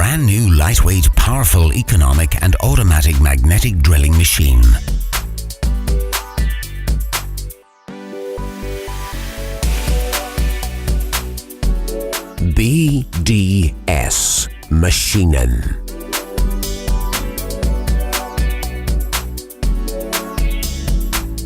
brand new lightweight, powerful, economic and automatic magnetic drilling machine. BDS Maschinen.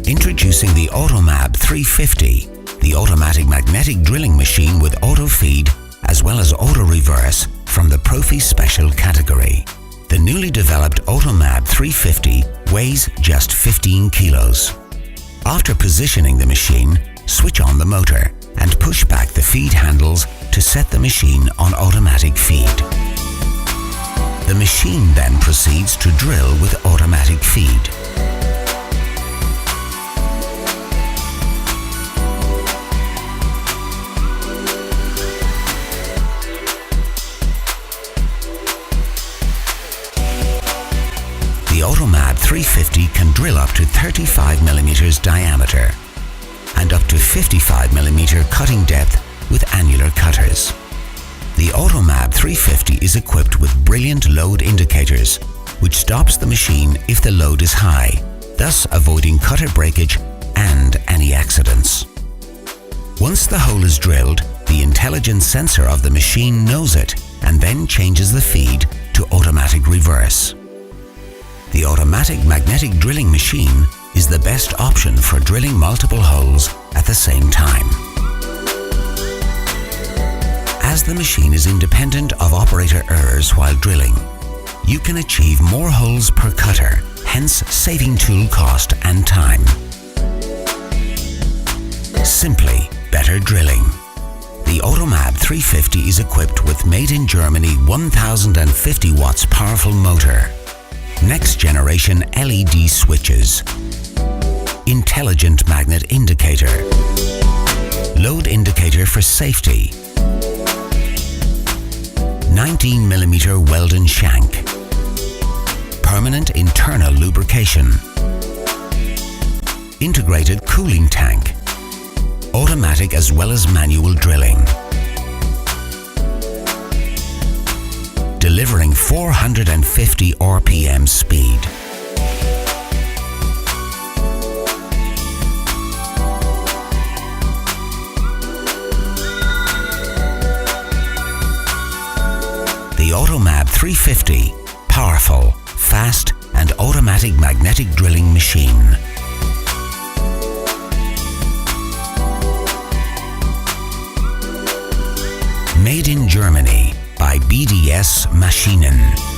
Introducing the Mab 350, the automatic magnetic drilling machine with auto feed as well as auto reverse from the Profi Special category. The newly developed Mab 350 weighs just 15 kilos. After positioning the machine, switch on the motor and push back the feed handles to set the machine on automatic feed. The machine then proceeds to drill with automatic feed. The Mab 350 can drill up to 35 mm diameter and up to 55 mm cutting depth with annular cutters. The Mab 350 is equipped with brilliant load indicators, which stops the machine if the load is high, thus avoiding cutter breakage and any accidents. Once the hole is drilled, the intelligent sensor of the machine knows it and then changes the feed to automatic reverse. The automatic magnetic drilling machine is the best option for drilling multiple holes at the same time. As the machine is independent of operator errors while drilling, you can achieve more holes per cutter, hence saving tool cost and time. Simply better drilling. The Mab 350 is equipped with made in Germany 1050 watts powerful motor, next generation LED switches, intelligent magnet indicator, load indicator for safety, 19 mm Weldon shank, permanent internal lubrication, integrated cooling tank, automatic as well as manual drilling, delivering 450 RPM speed. The Mab 350, powerful, fast and automatic magnetic drilling machine. Made in Germany by BDS Maschinen.